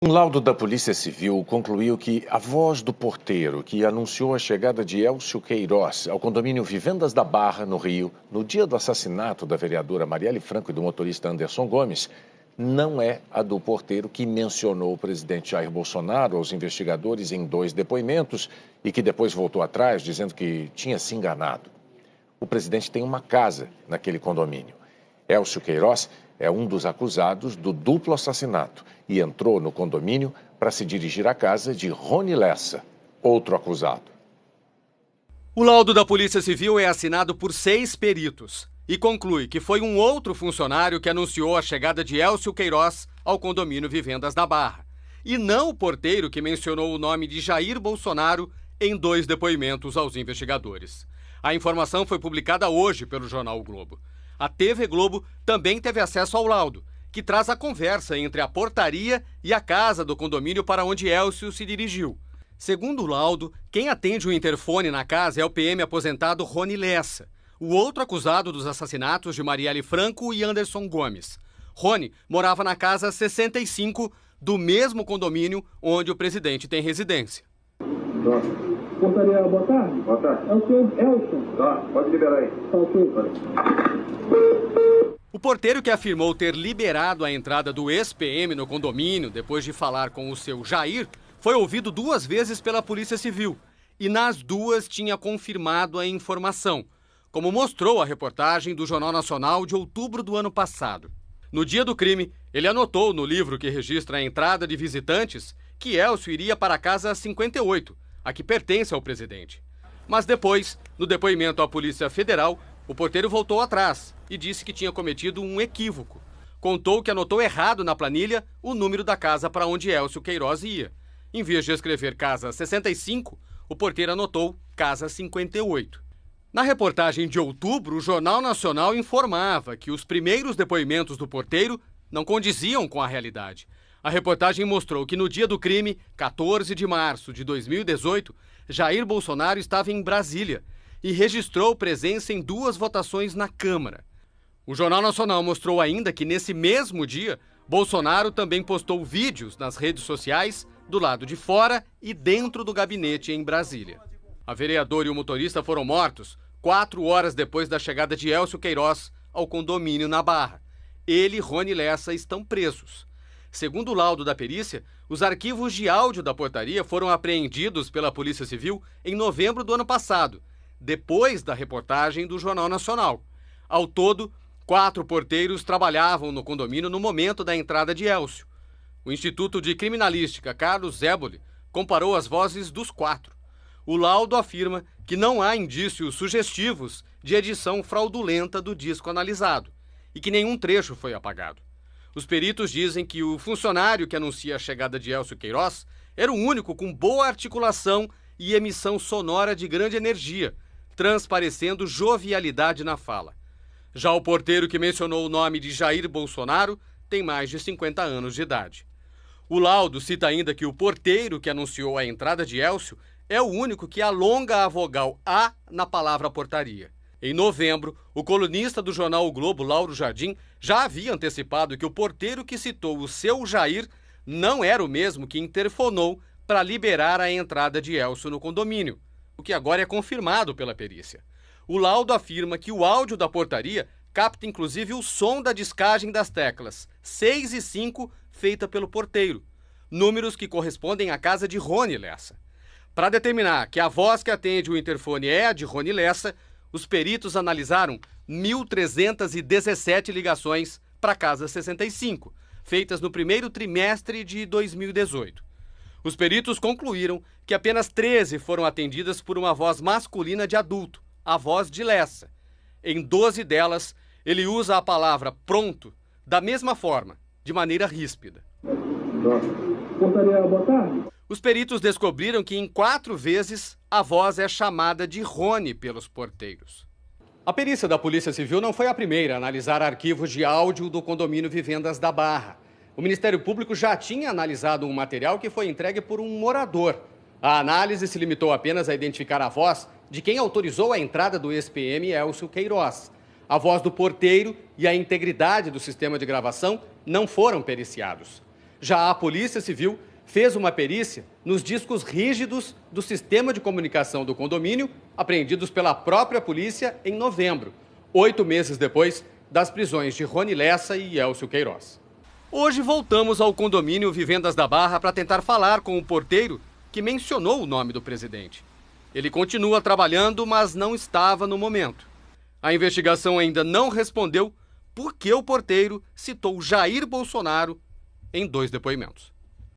Um laudo da Polícia Civil concluiu que a voz do porteiro que anunciou a chegada de Elcio Queiroz ao condomínio Vivendas da Barra, no Rio, no dia do assassinato da vereadora Marielle Franco e do motorista Anderson Gomes, não é a do porteiro que mencionou o presidente Jair Bolsonaro aos investigadores em 2 depoimentos e que depois voltou atrás dizendo que tinha se enganado. O presidente tem uma casa naquele condomínio. Elcio Queiroz é um dos acusados do duplo assassinato e entrou no condomínio para se dirigir à casa de Rony Lessa, outro acusado. O laudo da Polícia Civil é assinado por 6 peritos e conclui que foi um outro funcionário que anunciou a chegada de Elcio Queiroz ao condomínio Vivendas da Barra, e não o porteiro que mencionou o nome de Jair Bolsonaro em 2 depoimentos aos investigadores. A informação foi publicada hoje pelo jornal O Globo. A TV Globo também teve acesso ao laudo, que traz a conversa entre a portaria e a casa do condomínio para onde Elcio se dirigiu. Segundo o laudo, quem atende o interfone na casa é o PM aposentado Rony Lessa, o outro acusado dos assassinatos de Marielle Franco e Anderson Gomes. Rony morava na casa 65 do mesmo condomínio onde o presidente tem residência. Portaria, boa tarde. Boa tarde. É o senhor Elson. Tá, pode liberar aí. Tá ok. O porteiro que afirmou ter liberado a entrada do ex-PM no condomínio depois de falar com o seu Jair foi ouvido 2 vezes pela Polícia Civil e nas 2 tinha confirmado a informação, como mostrou a reportagem do Jornal Nacional de outubro do ano passado. No dia do crime, ele anotou no livro que registra a entrada de visitantes que Elcio iria para a casa 58, a que pertence ao presidente. Mas depois, no depoimento à Polícia Federal, o porteiro voltou atrás e disse que tinha cometido um equívoco. Contou que anotou errado na planilha o número da casa para onde Elcio Queiroz ia. Em vez de escrever casa 65, o porteiro anotou casa 58. Na reportagem de outubro, o Jornal Nacional informava que os primeiros depoimentos do porteiro não condiziam com a realidade. A reportagem mostrou que no dia do crime, 14 de março de 2018, Jair Bolsonaro estava em Brasília e registrou presença em 2 votações na Câmara. O Jornal Nacional mostrou ainda que nesse mesmo dia, Bolsonaro também postou vídeos nas redes sociais do lado de fora e dentro do gabinete em Brasília. A vereadora e o motorista foram mortos 4 horas depois da chegada de Elcio Queiroz ao condomínio na Barra. Ele e Rony Lessa estão presos. Segundo o laudo da perícia, os arquivos de áudio da portaria foram apreendidos pela Polícia Civil em novembro do ano passado, depois da reportagem do Jornal Nacional. Ao todo, 4 porteiros trabalhavam no condomínio no momento da entrada de Elcio. O Instituto de Criminalística Carlos Zéboli comparou as vozes dos 4. O laudo afirma que não há indícios sugestivos de edição fraudulenta do disco analisado e que nenhum trecho foi apagado. Os peritos dizem que o funcionário que anuncia a chegada de Elcio Queiroz era o único com boa articulação e emissão sonora de grande energia, transparecendo jovialidade na fala. Já o porteiro que mencionou o nome de Jair Bolsonaro tem mais de 50 anos de idade. O laudo cita ainda que o porteiro que anunciou a entrada de Elcio é o único que alonga a vogal A na palavra portaria. Em novembro, o colunista do jornal O Globo, Lauro Jardim, já havia antecipado que o porteiro que citou o seu Jair não era o mesmo que interfonou para liberar a entrada de Elcio no condomínio, o que agora é confirmado pela perícia. O laudo afirma que o áudio da portaria capta inclusive o som da discagem das teclas 6 e 5 feita pelo porteiro, números que correspondem à casa de Rony Lessa. Para determinar que a voz que atende o interfone é a de Rony Lessa, os peritos analisaram 1.317 ligações para a casa 65, feitas no primeiro trimestre de 2018. Os peritos concluíram que apenas 13 foram atendidas por uma voz masculina de adulto, a voz de Lessa. Em 12 delas, ele usa a palavra pronto da mesma forma, de maneira ríspida. Portaria, boa tarde. Os peritos descobriram que em 4 vezes a voz é chamada de Rony pelos porteiros. A perícia da Polícia Civil não foi a primeira a analisar arquivos de áudio do condomínio Vivendas da Barra. O Ministério Público já tinha analisado um material que foi entregue por um morador. A análise se limitou apenas a identificar a voz de quem autorizou a entrada do ex-PM Elcio Queiroz. A voz do porteiro e a integridade do sistema de gravação não foram periciados. Já a Polícia Civil fez uma perícia nos discos rígidos do sistema de comunicação do condomínio, apreendidos pela própria polícia em novembro, 8 meses depois das prisões de Rony Lessa e Elcio Queiroz. Hoje voltamos ao condomínio Vivendas da Barra para tentar falar com o porteiro que mencionou o nome do presidente. Ele continua trabalhando, mas não estava no momento. A investigação ainda não respondeu por que o porteiro citou Jair Bolsonaro em 2 depoimentos.